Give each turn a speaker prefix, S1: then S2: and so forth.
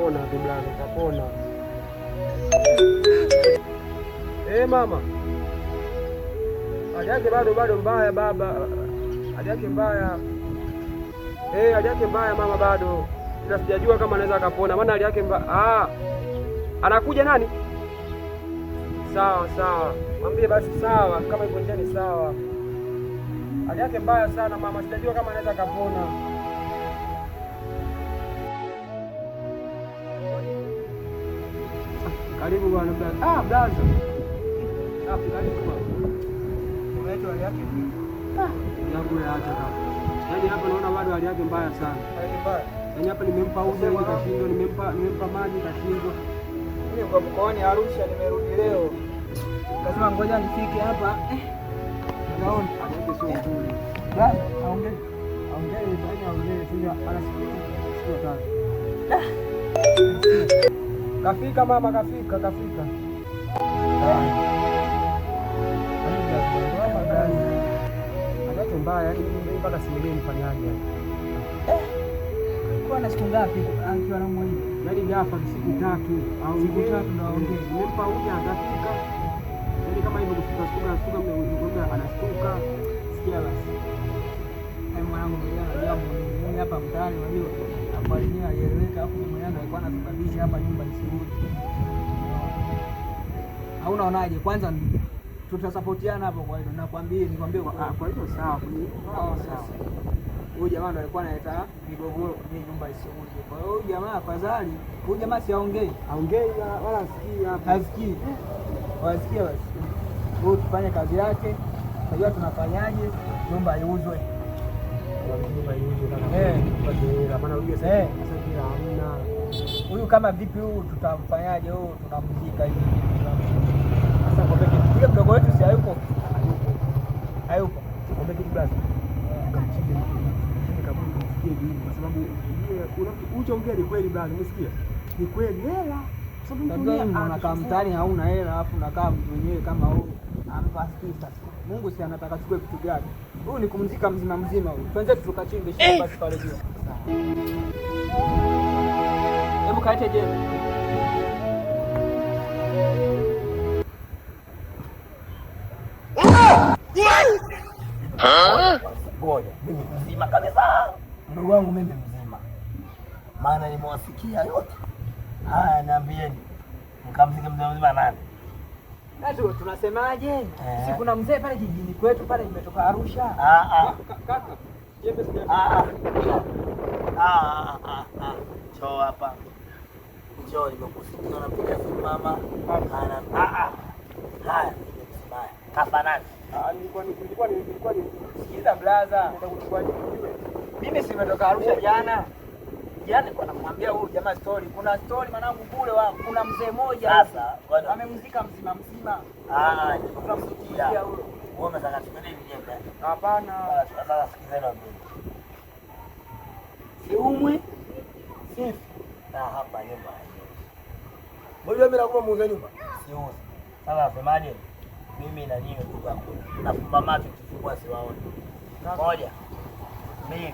S1: utapona tu bwana, utapona. Mama, hali yake bado mbaya baba, hali yake mbaya. Hali yake mbaya mama, bado ila sijajua kama anaweza akapona, maana hali yake mbaya. Anakuja nani? Sawa, mwambie basi sawa, kama ipo njiani sawa. Hali yake mbaya sana mama, sijajua kama anaweza akapona. Karibu bwana blaza. Blaza. Safi, karibu bwana. Unaitwa hali yake vipi? Yangu ya acha kaka. Yaani hapa naona bado hali yake mbaya sana. Hali mbaya. Yaani hapa nimempa uji ili kashindwa, nimempa maji kashindwa. Mimi kwa mkoani Arusha nimerudi leo. Kasema ngoja nifike hapa. Naona hali yake sio nzuri. Blaza, aongee sio anasikia tano. Kafika mama, kafika. Hali mbaya, yaani mpaka sielewi nifanyaje yani. Kwa na siku ngapi akiwa na mwenye? Yaani gafa siku 3 au siku 3 ndio aongee. Nimempa uji akafika. Yaani kama hivyo kustuka mmoja anastuka. Sikia basi. Mwanangu mjana jambo mimi hapa mtaani unajua. Afanyia alieleweka hapo mwenyewe alikuwa anasababisha hapa nyumba isirudi. Au unaonaje? Kwanza tutasapotiana hapo kwa hilo. Nikwambie kwa hiyo sawa. Sawa. Huyu jamaa ndo alikuwa analeta migogoro kwenye nyumba isirudi. Kwa hiyo huyu jamaa afadhali, huyu jamaa si aongei wala asikii hapa. Hasikii. Wasikia basi. Huyu tufanye kazi yake. Unajua tunafanyaje? Nyumba iuzwe. Huyu kama vipi huyu tutamfanyaje? Huyu tunamzika hivi. Sasa kwa pekee mdogo wetu si hayupo. Kwa pekee basi. Kamchike kabla kumsikie hivi kwa sababu unaongea ni kweli bwana, umesikia? Ni kweli hela. Sababu unakaa mtaani hauna hela alafu unakaa mtu mwenyewe kama huyu. Ampasiki sasa. Mungu si anataka chukue vitu gani? Huyu ni kumzika mzima huyu. Twende tukachimbe shamba basi pale juu. Hebu kaete je. Ngoja, mimi mzima kabisa. Ndugu wangu mimi mzima. Maana nimewasikia yote. Haya niambieni. Mkamzika mzima nani? Ndio tunasemaje? Si kuna mzee pale jijini kwetu pale nimetoka Arusha. Kaka. Jembe sija. Choo hapa. Choo nimekusikia napiga simu mama. Haya, nimesimama. Kafa nani? Nilikuwa sikiza blaza. Mimi si nimetoka Arusha jana. Nilikuwa namwambia huyu jamaa story. Kuna story manangu kule kuna mzee mmoja sasa amemzika mzima. Nikamsikia huyo. Wewe unataka tuende jembe? Hapana. Sasa sikizeni mimi. Si umwe? Sifi. Hapa nyumba. Mbona mimi nakuwa muuza nyumba? Siuzi. Sasa nasemaje? Mimi na nyinyi ndugu yangu. Nafumba macho kifungua siwaone. Moja. 2